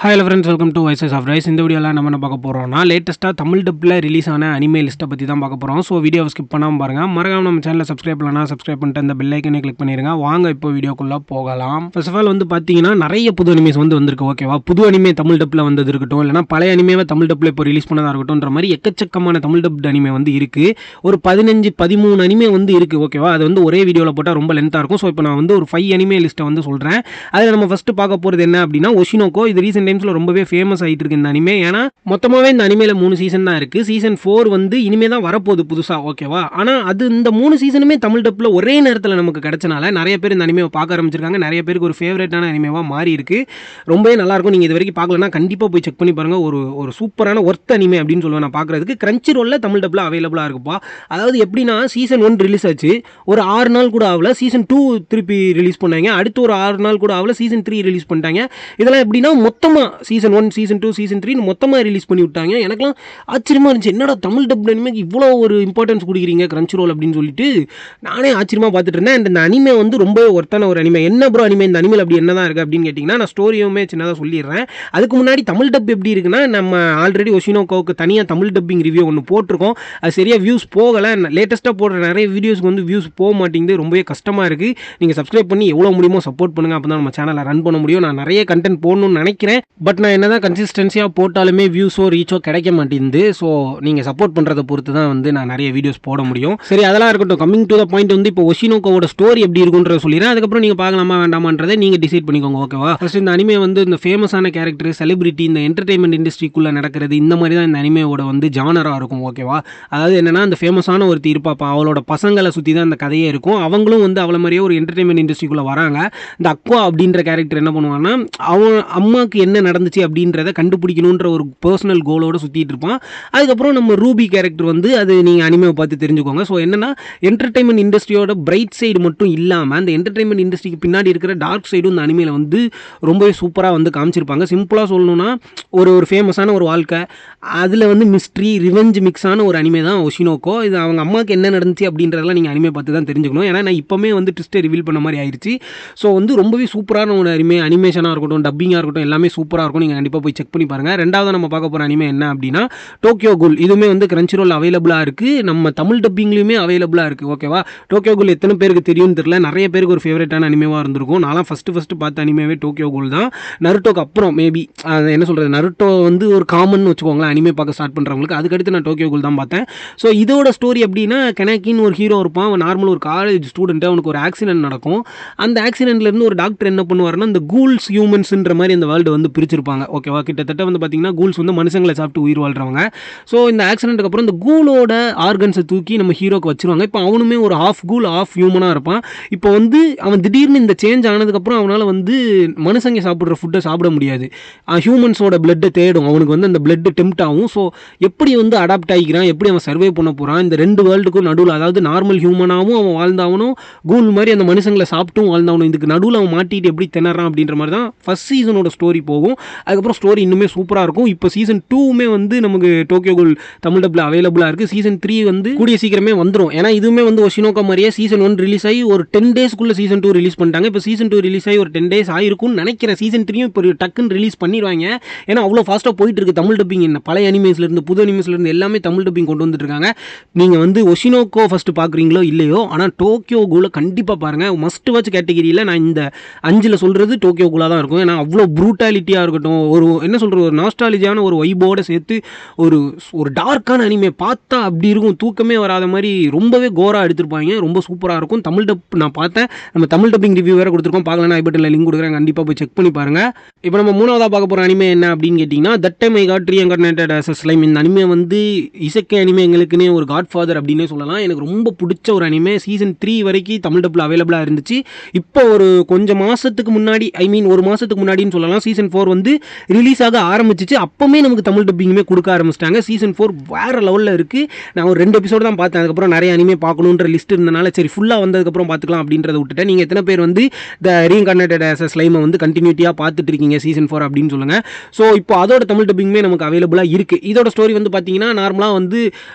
Hi hello friends, welcome to Voices of Rice. இந்த வீடியோவில் நம்ம என்ன பார்க்க போகிறோம்னா லேட்டஸ்ட்டாக தமிழ் டப்பில் ரிலீஸ் ஆன அனிமே லிஸ்ட்டை பற்றி தான் பார்க்க போகிறோம். ஸோ வீடியோவை ஸ்கிப் பண்ணாமல் பாருங்கள். மறக்காம நம்ம சேனலில் சப்ஸ்கிரைப் பண்ணலாம், சப்ஸ்கிரைப் பண்ணிட்டு அந்த பெல் ஐக்கனை கிளிக் பண்ணிடுங்க. வாங்க இப்போ வீடியோக்குள்ளே போகலாம். ஃபர்ஸ்ட் ஆஃப் ஆல் வந்து பார்த்தீங்கன்னா நிறைய புது அனிமேஸ் வந்து வந்திருக்கு. ஓகேவா, புது அனிமே தமிழ் டப்பில் வந்தது இருக்கட்டும், இல்லைனா பழைய அனிமேவை தமிழ் டப்பில் இப்போ ரிலீஸ் பண்ணதாக இருக்கட்டும்ன்ற மாதிரி எக்கச்சக்கமான தமிழ் டப் அனிமே வந்து இருக்குது. ஒரு 15-13 அனிமே வந்து இருக்குது. ஓகேவா, அது வந்து ஒரே வீடியோவில் போட்டால் ரொம்ப லென்த்தாக இருக்கும். ஸோ இப்போ நான் வந்து ஒரு 5 அனிமே லிஸ்ட்டை வந்து சொல்கிறேன். அதில் நம்ம ஃபஸ்ட்டு பார்க்க போகிறது என்ன அப்படின்னா ஒஷினோக்கோ. இது ரீசெண்ட் டைம்ஸில் ரொம்பவே ஃபேமஸ் ஆகிட்டு இருக்கு இந்த அனிமே. ஏன்னா மொத்தமாகவே இந்த அனிமேல 3 சீசன் தான் இருக்குது. சீசன் 4 வந்து இனிமே தான் வரப்போகுது புதுசாக. ஓகேவா, ஆனால் அது இந்த 3 சீசனுமே தமிழ் டப்பில் ஒரே நேரத்தில் நமக்கு கிடைச்சனால நிறைய பேர் இந்த அனிமேவை பார்க்க ஆரம்பிச்சிருக்காங்க. நிறைய பேருக்கு ஒரு ஃபேவரட்டான அனிமேவாக மாறி இருக்கு. ரொம்பவே நல்லாயிருக்கும். நீங்கள் இது வரைக்கும் பார்க்கலன்னா கண்டிப்பாக போய் செக் பண்ணி பாருங்கள். ஒரு சூப்பரான ஒர்த் அனிமே அப்படின்னு சொல்லுவேன் நான் பார்க்குறதுக்கு. கிரன்ச்சி ரோலில் தமிழ் டப்பில் அவைலபிளாக இருக்குப்பா. அதாவது எப்படின்னா சீசன் 1 ரிலீஸ் ஆச்சு, ஒரு 6 நாள் கூட ஆகல. சீசன் 2 திருப்பி ரிலீஸ் பண்ணாங்க. அடுத்து ஒரு 6 நாள் கூட ஆகல, சீசன் 3 ரிலீஸ் பண்ணிட்டாங்க. இதெல்லாம் எப்படின்னா மொத்தமாக சீசன் 1, சீசன் 2, சீசன் 3 மொத்தமாக ரிலீஸ் பண்ணி விட்டாங்க. எனக்குலாம் ஆச்சரியமாக இருந்துச்சு, என்னடா தமிழ் டப் அனிமேக்கு இவ்வளோ ஒரு இம்பார்ட்டன்ஸ் கொடுக்குறீங்க கிரன்ச்சி ரோல் அப்படின்னு சொல்லிட்டு நானே ஆச்சரியமாக பார்த்துட்டு இருந்தேன். அண்ட் இந்த அனிமே வந்து ரொம்ப ஒர்த்தான ஒரு அனிமே. என்ன ப்ரோ அனிமே, இந்த அனிமேல் அப்படி என்ன தான் இருக்குது அப்படின்னு கேட்டிங்கன்னா நான் ஸ்டோரியுமே சின்னதாக சொல்லிடுறேன். அதுக்கு முன்னாடி தமிழ் டப் எப்படி இருக்குன்னா, நம்ம ஆல்ரெடி ஒஷினோக்கோவுக்கு தனியாக தமிழ் டப்பிங் ரிவ்யூ ஒன்று போட்டிருக்கோம். அது சரியாக வியூஸ் போகலை. லேட்டஸ்ட்டாக போடுற நிறைய வீடியோஸ்க்கு வந்து வியூஸ் போக மாட்டேங்குது. ரொம்பவே கஷ்டமாக இருக்குது. நீங்கள் சப்ஸ்கிரைப் பண்ணி எவ்வளோ முடியுமோ சப்போர்ட் பண்ணுங்கள். அப்போ தான் நம்ம சேனலை ரன் பண்ண முடியும். நான் நிறைய கண்டென்ட் போடணும்னு நினைக்கிறேன். பட் நான் என்ன தான் கன்சிஸ்டன்சியாக போட்டாலுமே வியூஸோ ரீச்சோ கிடைக்க மாட்டேங்குது. ஸோ நீங்கள் சப்போர்ட் பண்ணுறதை பொறுத்து தான் வந்து நான் நிறைய வீடியோஸ் போட முடியும். சரி, அதெல்லாம் இருக்கட்டும். கம்மிங் டு த பாயிண்ட் வந்து இப்போ ஒஷினோக்கோவோட ஸ்டோரி எப்படி இருக்குன்றத சொல்லிடுறேன். அதுக்கப்புறம் நீங்கள் பார்க்கலாமா வேண்டாமான்றதை நீங்கள் டிசைட் பண்ணிக்கோங்க. ஓகேவா, ஃபர்ஸ்ட் இந்த அனிமே வந்து இந்த ஃபேமஸான கேரக்டர், செலிபிரிட்டி, இந்த என்டர்டைன்மெண்ட் இண்டஸ்ட்ரிக்குள்ளே நடக்கிறது, இந்த மாதிரி தான் இந்த அனிமேவோட வந்து ஜானராக இருக்கும். ஓகேவா, அதாவது என்னன்னா அந்த ஃபேமஸான ஒருத்தி இருப்பாப்பா, அவளோட பசங்களை சுற்றி தான் இந்த கதையே இருக்கும். அவங்களும் வந்து அவளை மாதிரியே ஒரு என்டர்டைன்மெண்ட் இண்டஸ்ட்ரிக்குள்ளே வராங்க. இந்த அக்வா அப்படின்ற கேரக்டர் என்ன பண்ணுவாங்கன்னா, அவன் அம்மாவுக்கு என்ன நடந்துச்சு அப்படின்றத கண்டுபிடிக்கணுன்ற ஒரு பர்சனல் கோலோட சுற்றிட்டு இருப்பான். அதுக்கப்புறம் நம்ம ரூபி கேரக்டர் வந்து அது நீங்கள் அனிமேவை பார்த்து தெரிஞ்சுக்கோங்க. ஸோ என்னன்னா என்டர்டைன்மெண்ட் இண்டஸ்ட்ரியோட பிரைட் சைடு மட்டும் இல்லாமல் அந்த என்டர்டைன்மெண்ட் இண்டஸ்ட்ரிக்கு பின்னாடி இருக்கிற டார்க் சைடும் இந்த அனிமேல வந்து ரொம்பவே சூப்பராக வந்து காமிச்சிருப்பாங்க. சிம்பிளாக சொல்லணும்னா ஒரு ஃபேமஸான ஒரு வாழ்க்கை, அதில் வந்து மிஸ்ட்ரி, ரிவெஞ்ச் மிக்ஸான ஒரு அனிமே தான் ஒஷினோக்கோ. இது அவங்க அம்மாவுக்கு என்ன நடந்துச்சு அப்படின்றதெல்லாம் நீங்கள் அனிமே பார்த்து தான் தெரிஞ்சுக்கணும். ஏன்னா நான் இப்போமே வந்து ட்விஸ்ட்டை ரிவீல் பண்ண மாதிரி ஆயிடுச்சு. ஸோ வந்து ரொம்பவே சூப்பரான ஒரு அனிமேஷனாக இருக்கட்டும், டப்பிங்காக இருக்கட்டும், எல்லாமே சூப்பராக இருக்கும். நீங்கள் கண்டிப்பாக போய் செக் பண்ணி பாருங்கள். ரெண்டாவது நம்ம பார்க்க போகிற அனிமே என்ன அப்படின்னா டோக்கியோ கூல். இதுவுமே வந்து கிரன்ச்சி ரோல் அவைலபிளாக இருக்குது, நம்ம தமிழ் டப்பிங்லேயுமே அவைலபிளாக இருக்குது. ஓகேவா, டோக்கியோ கூல் எத்தனை பேருக்கு தெரியும்னு தெரியல. நிறைய பேருக்கு ஒரு ஃபேவரட்டான அனிமேவாக இருந்திருக்கும். நான்லாம் ஃபஸ்ட்டு பார்த்த அனிமேவே டோக்கியோ கூல் தான். நருட்டோக்கு அப்புறம் மேபி என்ன சொல்கிறது, நருட்டோ வந்து ஒரு காமன் வச்சுக்கோங்களேன் அனிமே பார்க்க ஸ்டார்ட் பண்ணுறவங்களுக்கு. அதுக்கடுத்து நான் டோக்கியோ கூல் தான் பார்த்தேன். ஸோ இதோட ஸ்டோரி எப்படின்னா, கெனாக்கின்னு ஒரு ஹீரோ இருப்பான். அவன் நார்மல் ஒரு காலேஜ் ஸ்டூடெண்ட்டு. அவனுக்கு ஒரு ஆக்சிடென்ட் நடக்கும். அந்த ஆக்சிடென்ட்லேருந்து ஒரு டாக்டர் என்ன பண்ணுவாருன்னா, இந்த கூல்ஸ் ஹியூமன்ஸ்ன்ற மாதிரி இந்த வேர்ல்டு வந்து பிரிச்சிருப்பாங்க. ஓகேவா, கிட்டத்தட்ட வந்து பார்த்தீங்கன்னா கூல்ஸ் வந்து மனுஷங்களை சாப்பிட்டு உயிர் வாழ்றவங்க. ஸோ இந்த ஆக்சிடென்ட்டுக்கு அப்புறம் இந்த கூலோட ஆர்கன்ஸை தூக்கி நம்ம ஹீரோக்கு வச்சிருவாங்க. இப்போ அவனுமே ஒரு ஆஃப் கூல் ஆஃப் ஹியூமனாக இருப்பான். இப்போ வந்து அவன் திடீர்னு இந்த சேஞ்ச் ஆனதுக்கப்புறம் அவனால் வந்து மனுஷங்க சாப்பிட்ற ஃபுட்டை சாப்பிட முடியாது. ஹியூமன்ஸோட பிளட்டை தேடும். அவனுக்கு வந்து அந்த பிளட்டு டெம்ப்ட் ஆகும். ஸோ எப்படி வந்து அடாப்ட் ஆகிக்கிறான், எப்படி அவன் சர்வே பண்ண போகிறான், இந்த ரெண்டு வேர்ல்டுக்கும் நடுவில், அதாவது நார்மல் ஹியூமனாகவும் அவன் வாழ்ந்தாவனும், கூல் மாதிரி அந்த மனுஷங்களை சாப்பிட்டும் வாழ்ந்தாவனும், இதுக்கு நடுவில் அவன் மாட்டிட்டு எப்படி திணறான் அப்படின்ற மாதிரி தான் ஃபர்ஸ்ட் சீசனோட ஸ்டோரி போகும். அதுக்கப்புறம் ஸ்டோரி இன்னுமே சூப்பராக இருக்கும். இப்போ சீசன் 2மே வந்து நமக்கு டோக்கியோ கூல் தமிழ் டப்பில் அவைலபிளாக இருக்குது. சீசன் 3 வந்து கூடிய சீக்கிரமே வந்துடும். ஏன்னா இதுவுமே வந்து ஒஷினோக்கோ மாதிரியே சீசன் 1 ரிலீஸ் ஆகி ஒரு 10 டேஸ்க்குள்ளே சீசன் 2 ரிலீஸ் பண்ணிட்டாங்க. இப்போ சீசன் 2 ரிலீஸ் ஆகி ஒரு 10 டேஸ் ஆயிருக்கும்னு நினைக்கிறேன். சீசன் 3யும் இப்போ டக்குன்னு ரிலீஸ் பண்ணிடுவாங்க. ஏன்னா அவ்வளோ ஃபாஸ்ட்டாக போயிட்டு இருக்குது தமிழ் டப்பிங். என்ன பழைய அனிமேஸ்லேருந்து புது அனிமேஸ்லேருந்து எல்லாமே தமிழ் டப்பிங் கொண்டு வந்துட்டு இருக்காங்க. நீங்கள் வந்து ஒஷினோக்கோ ஃபஸ்ட்டு பார்க்குறீங்களோ இல்லையோ, ஆனால் டோக்கியோ கூலை கண்டிப்பாக பாருங்கள். மஸ்ட் வாட்ச் கேட்டகிரியில் நான் இந்த 5ல் சொல்கிறது டோக்கியோ கூலாக தான் இருக்கும். ஏன்னா அவ்வளோ ப்ரூட்டாலிட்டியாக இருக்கட்டும், ஒரு என்ன சொல்கிறது, ஒரு நாஸ்டாலஜியான ஒரு வைபோடு சேர்த்து ஒரு டார்க்கான அனிமே பார்த்தா அப்படி இருக்கும், தூக்கமே வராத மாதிரி ரொம்பவே கோரா எடுத்திருப்பாங்க. ரொம்ப சூப்பராக இருக்கும். தமிழ் டப் நான் பார்த்தேன். நம்ம தமிழ் டப்பிங் ரிவ்யூ வேறு கொடுத்துருக்கோம். பார்க்கலாம், ஐ பட்டனில் லிங்க் கொடுக்குறேன், கண்டிப்பாக போய் செக் பண்ணி பாருங்கள். இப்போ நம்ம மூணாவதாக பார்க்க போகிற அனிமே என்ன அப்படின்னு கேட்டிங்கன்னா that time I got reincarnated as a slime. இந்த அனிமே வந்து இசைக்கை அனிமே எங்களுக்குன்னே ஒரு காட் ஃபாதர் அப்படின்னே சொல்லலாம். எனக்கு ரொம்ப பிடிச்ச ஒரு அனிமே. சீசன் 3 வரைக்கும் தமிழ் டப்பில் அவைலபிளாக இருந்துச்சு. இப்போ ஒரு கொஞ்சம் மாதத்துக்கு முன்னாடி, ஒரு மாதத்துக்கு முன்னாடின்னு சொல்லலாம், சீசன் 4 வந்து ரிலீஸ் ஆக ஆரம்பிச்சிச்சு. அப்போமே நமக்கு தமிழ் டப்பிங்குமே கொடுக்க ஆரம்பிச்சிட்டாங்க. சீசன் 4 வேறு லெவலில் இருக்குது. நான் ஒரு 2 எபிசோடு தான் பார்த்தேன். அதுக்கப்புறம் நிறைய அனிமே பார்க்கணுன்ற லிஸ்ட் இருந்தனால சரி ஃபுல்லாக வந்ததுக்கப்புறம் பார்த்துக்கலாம் அப்படின்றத விட்டுட்டேன். நீங்கள் எத்தனை பேர் வந்து த ரீஇன்கார்னேட்டட் ஆஸ் எ ஸ்லைமை வந்து கண்டினியூட்டியாக பார்த்துட்டு இருக்கீங்க சீசன் 4 அப்படின்னு சொல்லுங்கள். ஸோ இப்போ அதோட தமிழ் டப்பிங்குமே நமக்கு அவைலபிளாக இருக்குது. இதோட ஸ்டோரி வந்து பார்த்தீங்கன்னா நார்மலாக வந்து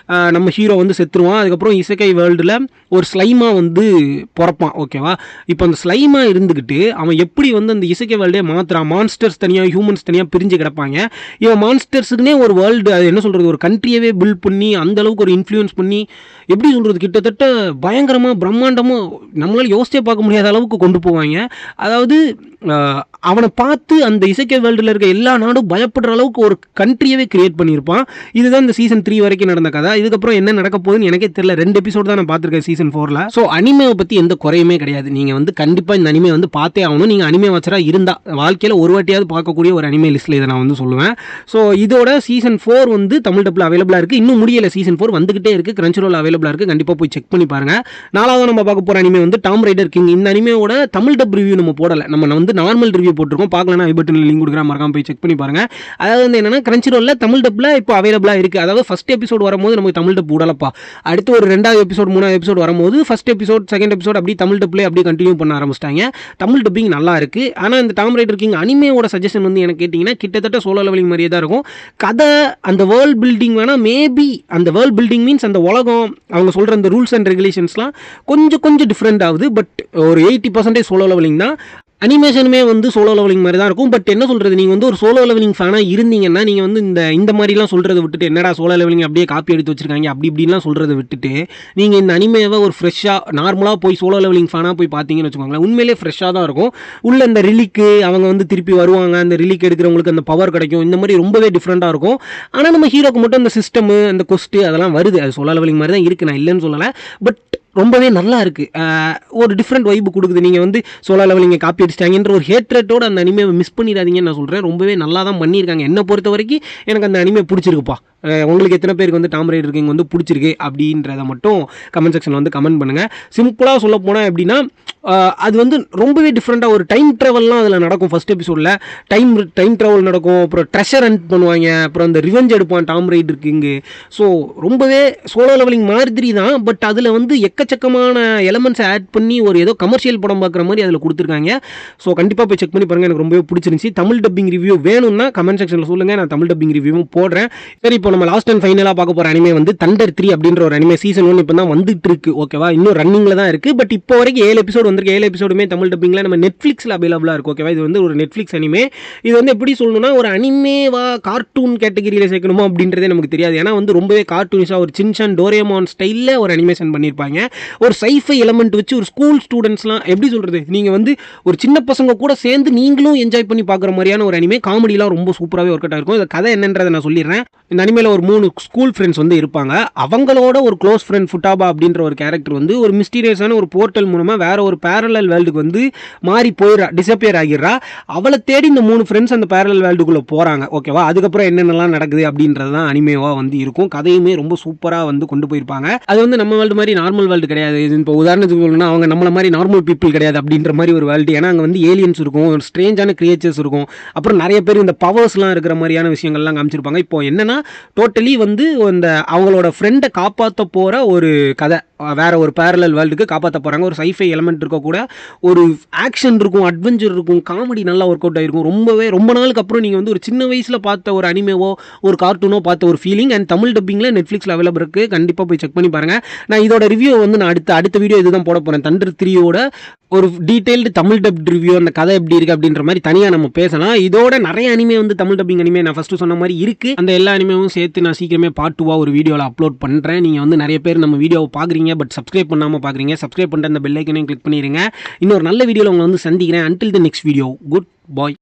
நம்ம ஹீரோ வந்து செத்துருவான். அதுக்கப்புறம் இசைக்கை வேர்ல்டில் ஒரு ஸ்லைமாக வந்து பிறப்பான். ஓகேவா, இப்போ அந்த ஸ்லைமாக இருந்துக்கிட்டு அவன் எப்படி வந்து அந்த இசைக்கை வேர்ல்டே மாற்றுறான், மான்ஸ்டர்ஸ் தனியாக தனியாக, ஹியூமன்ஸ் தனியாக பிரிஞ்சு கிடப்பாங்க. இவன் மான்ஸ்டர்ஸுக்குனே ஒரு வேர்ல்டு, அது என்ன சொல்கிறது, ஒரு கண்ட்ரியவே பில்ட் பண்ணி அந்தளவுக்கு ஒரு இன்ஃப்ளூயன்ஸ் பண்ணி, எப்படி சொல்கிறது, கிட்டத்தட்ட பயங்கரமாக பிரம்மாண்டமாக நம்மளால் யோசிச்சே பார்க்க முடியாத அளவுக்கு கொண்டு போவாங்க. அதாவது அவனை பார்த்து அந்த இசைக்கே வேர்ல்டில் இருக்க எல்லா நாடும் பயப்படுற அளவுக்கு ஒரு கண்ட்ரியவே கிரியேட் பண்ணியிருப்பான். இதுதான் இந்த சீசன் 3 வரைக்கும் நடந்த கதை. இதுக்கப்புறம் என்ன நடக்க போகுதுன்னு எனக்கே தெரியல. 2 எபிசோட் தான் நான் பார்த்துருக்கேன் சீசன் 4ல். ஸோ அனிமேவை பற்றி எந்த குறையுமே கிடையாது. நீங்கள் வந்து கண்டிப்பாக இந்த அனிமே வந்து பார்த்தே ஆகணும். நீங்கள் அனிமே வாட்சராக இருந்தால் வாழ்க்கையில் ஒரு வாட்டியாவது பார்க்கக்கூடிய ஒரு அனிமே லிஸ்ட்டில் இதை நான் வந்து சொல்லுவேன். ஸோ இதோட சீசன் 4 வந்து தமிழ் டப்பில் அவைலபிளாக இருக்குது. இன்னும் முடியலை, சீசன் 4 வந்துகிட்டே இருக்குது. கிரன்ச்சிரோல் அவைலபிளாக இருக்குது. கண்டிப்பாக போய் செக் பண்ணி பாருங்கள். 4வது நம்ம பார்க்க போகிற அனிமே வந்து டாம் ரைடர் கிங். இந்த அனிமையோட தமிழ் டப் ரிவ்யூ நம்ம போடலை, நம்ம வந்து நார்மல் ரிவ்யூ போட்டிருக்கோம். பார்க்கலன்னா ஐ பட்டனில் லிங்க் கொடுக்குறேன், மறக்காம போய் செக் பண்ணி பாருங்கள். அதாவது வந்து என்னன்னா, கிரன்ச்சிரோலில் தமிழ் டப்பில் இப்போ அவைலபிளாக இருக்குது. அதாவது ஃபஸ்ட் எபிசோட் வரும்போது நமக்கு தமிழ் டப் விடலப்பா. அடுத்து ஒரு 2வது எபிசோட் 3வது எபிசோட் வரும்போது ஃபஸ்ட் எபிசோட் செகண்ட் எபிசோட் அப்படி தமிழ் டப்லேயே அப்படியே கண்டினியூ பண்ண ஆரம்பிச்சிட்டாங்க. தமிழ் டப்பிங் நல்லா இருக்குது. ஆனால் இந்த டாம் ரைடர் கிங் அனிமேயோட சஜஷன் வந்து எனக்கு கேட்டிங்கன்னா கிட்டத்தட்ட சோலோ லெவலிங் மாதிரியே தான் இருக்கும். கதை அந்த வேர்ல்ட் பில்டிங் வேணால் மேபி அந்த வேர்ல்ட் பில்டிங் மீன்ஸ் அந்த உலகம் அவங்க சொல்கிற அந்த ரூல்ஸ் அண்ட் ரெகுலேஷன்ஸ்லாம் கொஞ்சம் டிஃப்ரெண்ட் ஆகுது. பட் ஒரு 80% சோலோ லெவலிங் தான். அனிமேஷனுமே வந்து சோலோ லெவலிங் மாதிரி தான் இருக்கும். பட் என்ன சொல்கிறது, நீங்கள் வந்து ஒரு சோலோ லெவலிங் ஃபேனாக இருந்தீங்கன்னா நீங்கள் வந்து இந்த மாதிரிலாம் சொல்கிறத விட்டுட்டு, என்னடா சோலோ லெவலிங் அப்படியே காப்பி எடுத்து வச்சிருக்காங்க அப்படி இப்படின்லாம் சொல்கிறத விட்டுட்டு, நீங்கள் இந்த அனிமேவை ஒரு ஃப்ரெஷ்ஷாக நார்மலாக போய் சோலோ லெவலிங் ஃபேனாக போய் பார்த்தீங்கன்னு வச்சுக்கோங்களேன், உண்மையிலே ஃப்ரெஷ்ஷாக தான் இருக்கும். உள்ள இந்த ரிலிக்கு அவங்க வந்து திருப்பி வருவாங்க, அந்த ரிலிக் எடுக்கிறவங்களுக்கு அந்த பவர் கிடைக்கும். இந்த மாதிரி ரொம்பவே டிஃப்ரெண்ட்டாக இருக்கும். ஆனால் நம்ம ஹீரோக்கு மட்டும் அந்த சிஸ்டமு, அந்த கொஸ்ட்டு அதெல்லாம் வருது. அது சோலோ லெவலிங் மாதிரி தான் இருக்குது, நான் இல்லைன்னு சொல்லலை. பட் ரொம்பவே நல்லா இருக்குது. ஒரு டிஃப்ரெண்ட் வைப்பு கொடுக்குது. நீங்கள் வந்து சோலோ லெவலிங்கை காப்பி அடிச்சிட்டாங்கன்ற ஒரு ஹேட்ரேட்டோட அந்த அனிமேவை மிஸ் பண்ணிடாதீங்கன்னு நான் சொல்கிறேன். ரொம்பவே நல்லா தான் பண்ணியிருக்காங்க. என்னை பொறுத்த வரைக்கும் எனக்கு அந்த அனிமே பிடிச்சிருக்குப்பா. உங்களுக்கு எத்தனை பேருக்கு வந்து டாம் ரைடர் கிங் வந்து பிடிச்சிருக்கு அப்படின்றத மட்டும் கமெண்ட் செக்ஷனில் வந்து கமெண்ட் பண்ணுங்கள். சிம்பிளாக சொல்ல போனால் எப்படின்னா, அது வந்து ரொம்பவே டிஃப்ரெண்ட்டாக ஒரு டைம் ட்ராவல்லாம் அதில் நடக்கும். ஃபஸ்ட் எபிசோடில் டைம் ட்ராவல் நடக்கும். அப்புறம் ட்ரெஷர் ஹண்ட் பண்ணுவாங்க. அப்புறம் அந்த ரிவெஞ்ச் எடுப்பான் டாம் ரைடர் கிங்கு. ஸோ ரொம்பவே சோலோ லெவலிங் மாதிரி தான். பட் அதில் வந்து எக்கச்சக்கமான எலமெண்ட்ஸை ஆட் பண்ணி ஒரு ஏதோ கமர்ஷியல் படம் பார்க்குற மாதிரி அதில் கொடுத்துருக்காங்க. ஸோ கண்டிப்பாக போய் செக் பண்ணி பாருங்கள். எனக்கு ரொம்பவே பிடிச்சிருந்துச்சி. தமிழ் டப்பிங் ரிவ்யூ வேணும்னா கமெண்ட் செக்ஷனில் சொல்லுங்கள், நான் தமிழ் டப்பிங் ரிவ்யூவும் போடுறேன். சரி, இப்போ நம்ம லாஸ்ட் அண்ட் ஃபைனலாக பார்க்க போகிற அனிமே வந்து தண்டர் 3 அப்படின்ற ஒரு அனிமே. சீசன் 1 இப்போ தான் வந்துட்டு இருக்கு. ஓகேவா, இன்னும் ரன்னிங்கில் தான் இருக்குது. பட் இப்போ வரைக்கும் 7 எபிசோடு வந்திருக்கு. 7 எபிசோடுமே தமிழ் டப்பிங்கில் நம்ம நெட்ஃப்ளிக்ஸில் அவைலபிளாக இருக்குது. ஓகேவா, இது வந்து ஒரு நெட்ஃப்ளிக்ஸ் அனிமே. இது வந்து எப்படி சொல்லணும்னா, ஒரு அனிமேவா கார்ட்டூன் கேட்டகரியில் சேர்க்கணுமா அப்படின்றதே நமக்கு தெரியாது. ஏன்னா வந்து ரொம்பவே கார்ட்டூனிஸாக ஒரு சின்சான் டோரேமான் ஸ்டைலில் ஒரு அனிமேஷன் பண்ணியிருப்பாங்க. ஒரு சைஃபை எலமெண்ட் வச்சு ஒரு ஸ்கூல் ஸ்டூடெண்ட்ஸ்லாம் எப்படி சொல்கிறது, நீங்கள் வந்து ஒரு சின்ன பசங்க கூட சேர்ந்து நீங்களும் என்ஜாய் பண்ணி பார்க்குற மாதிரியான ஒரு அனிமே. காமெடிலாம் ரொம்ப சூப்பராகவே ஒர்க் அவுட் ஆகிருக்கும். இந்த கதை என்னன்றதை நான் சொல்லிடுறேன். இந்த அனிமேல ஒரு 3 ஸ்கூல் ஃப்ரெண்ட்ஸ் வந்து இருப்பாங்க. அவங்களோட ஒரு க்ளோஸ் ஃப்ரெண்ட் ஃபுட்டாபா அப்படின்ற ஒரு கேரக்டர் வந்து ஒரு மிஸ்டீரியஸான ஒரு போர்ட்டல் மூலமாக வேற ஒரு பேரலல் வேர்ல்டுக்கு வந்து மாறி போயிடுறா, டிஸப்பியர் ஆகிடுறா. அவளை தேடி இந்த 3 ஃப்ரெண்ட்ஸ் அந்த பேரலல் வேர்ல்டுக்குள்ளே போகிறாங்க. ஓகேவா, அதுக்கப்புறம் என்னென்னலாம் நடக்குது அப்படின்றது தான் அனிமேவாக வந்து இருக்கும். கதையுமே ரொம்ப சூப்பராக வந்து கொண்டு போயிருப்பாங்க. அது வந்து நம்ம வேர்ல்டு மாதிரி நார்மல் வேர்ல்டு கிடையாது. இது இப்போ உதாரணத்துக்கு சொல்லணும்னா, அவங்க நம்மள மாதிரி நார்மல் பீப்புள் கிடையாது அப்படின்ற மாதிரி ஒரு வேர்ல்டு. ஏன்னா அங்கே வந்து ஏலியன்ஸ் இருக்கும், ஒரு ஸ்ட்ரேஞ்சான கிரியேச்சர்ஸ் இருக்கும். அப்புறம் நிறைய பேர் இந்த பவர்ஸ்லாம் இருக்கிற மாதிரியான விஷயங்கள்லாம் காமிச்சிருப்பாங்க. இப்போ என்னன்னா, டோட்டலி வந்து இந்த அவங்களோட ஃப்ரெண்டை காப்பாற்ற போகிற ஒரு கதை. வேற ஒரு பேரலல் வேர்ல்டுக்கு காப்பாற்ற போகிறாங்க. ஒரு சைஃபை எலமெண்ட் இருக்கக்கூட ஒரு ஆக்ஷன் இருக்கும், அட்வென்ச்சர் இருக்கும், காமெடி நல்லா ஒர்க் அவுட் ஆகிருக்கும். ரொம்ப நாளுக்கு அப்புறம் நீங்கள் வந்து ஒரு சின்ன வயசில் பார்த்த ஒரு அனிமேவோ ஒரு கார்ட்டூனோ பார்த்த ஒரு ஃபீலிங். அண்ட் தமிழ் டப்பிங்கில் நெட்ஃப்ளிக்ஸில் அவைலபிள் இருக்குது. கண்டிப்பாக போய் செக் பண்ணி பாருங்கள். நான் இதோட ரிவ்யூ வந்து நான் அடுத்த வீடியோ இதுதான் போட போகிறேன். தண்டர் 3யோட ஒரு டீட்டெயில்டு தமிழ் டப் ரிவ்யூ, அந்த கதை எப்படி இருக்குது அப்படின்ற மாதிரி தனியாக நம்ம பேசலாம். இதோட நிறைய அனிமே வந்து தமிழ் டப்பிங் அனிமே நான் ஃபஸ்ட்டு சொன்ன மாதிரி இருக்குது. அந்த எல்லா அனிமேவும் சேர்த்து நான் சீக்கிரமே பார்ட் 2 ஒரு வீடியோவில் அப்லோட் பண்ணுறேன். நீங்கள் வந்து நிறைய பேர் நம்ம வீடியோவை பார்க்குறீங்க, பட் சப்ஸ்கிரைப் பண்ணாமல் பார்க்குறீங்க. சப்ஸ்கிரைப் பண்ணிட்டு அந்த பெல் ஐக்கனையும் கிளிக் பண்ணிடுங்க. இன்னொரு நல்ல வீடியோவில் உங்களை வந்து சந்திக்கிறேன். Until the next video, good bye.